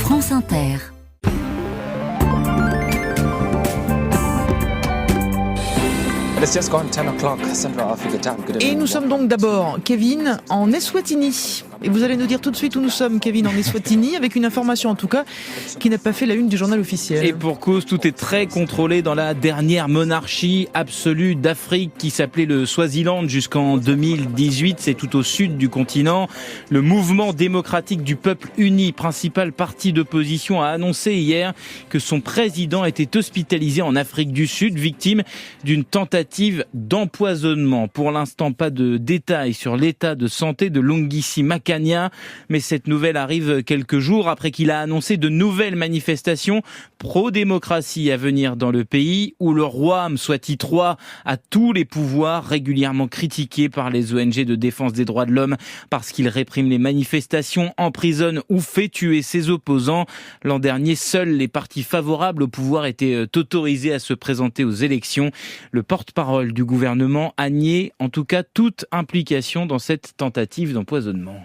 France Inter. Et nous sommes donc d'abord, Kevin, en Eswatini. Et vous allez nous dire tout de suite où nous sommes, Kevin, en Eswatini, avec une information en tout cas qui n'a pas fait la une du journal officiel. Et pour cause, tout est très contrôlé dans la dernière monarchie absolue d'Afrique qui s'appelait le Swaziland jusqu'en 2018. C'est tout au sud du continent. Le mouvement démocratique du peuple uni, principal parti d'opposition, a annoncé hier que son président était hospitalisé en Afrique du Sud, victime d'une tentative d'empoisonnement. Pour l'instant, pas de détails sur l'état de santé de Lungisi Makanya, mais cette nouvelle arrive quelques jours après qu'il a annoncé de nouvelles manifestations pro-démocratie à venir dans le pays, où le roi Mswati III a tous les pouvoirs, régulièrement critiqués par les ONG de défense des droits de l'homme parce qu'il réprime les manifestations, emprisonne ou fait tuer ses opposants. L'an dernier, seuls les partis favorables au pouvoir étaient autorisés à se présenter aux élections. Le porte-parole du gouvernement a nié, en tout cas, toute implication dans cette tentative d'empoisonnement.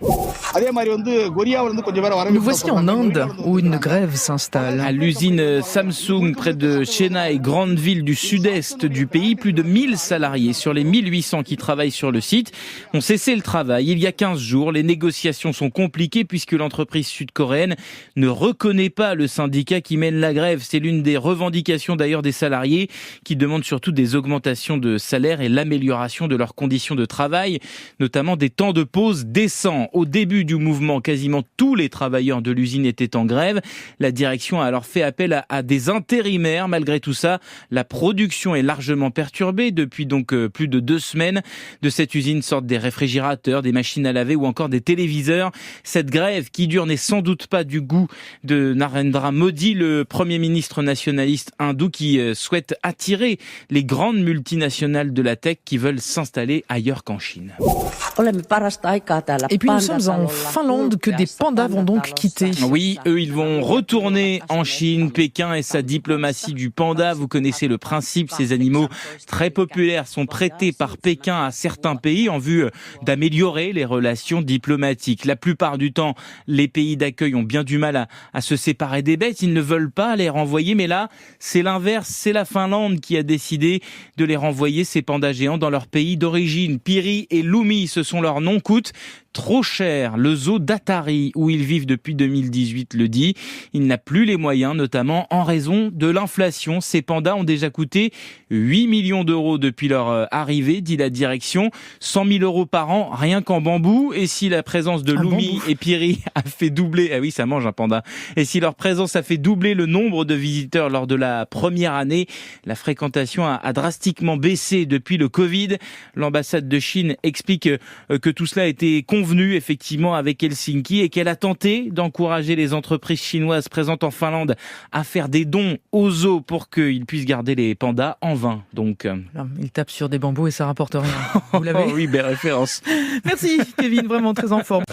Nous voici en Inde, où une grève s'installe. À l'usine Samsung, près de Chennai, grande ville du sud-est du pays, plus de 1000 salariés sur les 1800 qui travaillent sur le site ont cessé le travail il y a 15 jours. Les négociations sont compliquées puisque l'entreprise sud-coréenne ne reconnaît pas le syndicat qui mène la grève. C'est l'une des revendications d'ailleurs des salariés qui demandent surtout des augmentations de salaire et l'amélioration de leurs conditions de travail, notamment des temps de pause décents. Au début du mouvement, quasiment tous les travailleurs de l'usine étaient en grève. La direction a alors fait appel à des intérimaires. Malgré tout ça, la production est largement perturbée depuis donc plus de 2 semaines. De cette usine sortent des réfrigérateurs, des machines à laver ou encore des téléviseurs. Cette grève qui dure n'est sans doute pas du goût de Narendra Modi, le Premier ministre nationaliste hindou qui souhaite attirer les grandes multinationales de la tech qui veulent s'installer ailleurs qu'en Chine. Et puis nous sommes en Finlande que des pandas vont donc quitter. Oui, eux, ils vont retourner en Chine. Pékin et sa diplomatie du panda. Vous connaissez le principe. Ces animaux très populaires sont prêtés par Pékin à certains pays en vue d'améliorer les relations diplomatiques. La plupart du temps, les pays d'accueil ont bien du mal à se séparer des bêtes. Ils ne veulent pas les renvoyer. Mais là, c'est l'inverse. C'est la Finlande qui a décidé de les renvoyer, ces pandas géants, dans leur pays d'origine. Piri et Lumi, ce sont leurs noms, coûtent trop cher. Le zoo d'Atari, où ils vivent depuis 2018, le dit. Il n'a plus les moyens, notamment en raison de l'inflation. Ces pandas ont déjà coûté 8 millions d'euros depuis leur arrivée, dit la direction. 100 000 euros par an, rien qu'en bambou. Et si la présence de Lumi et Piri a fait doubler... Ah oui, ça mange un panda. Et si leur présence a fait doubler le nombre de visiteurs lors de la première année, la fréquentation a drastiquement baissé depuis le Covid. L'ambassade de Chine explique que tout cela a été convenu effectivement avec Helsinki et qu'elle a tenté d'encourager les entreprises chinoises présentes en Finlande à faire des dons aux zoos pour qu'ils puissent garder les pandas, en vain. Donc, il tape sur des bambous et ça rapporte rien. Vous l'avez ? Oui, belle référence. Merci Kevin, vraiment très en forme.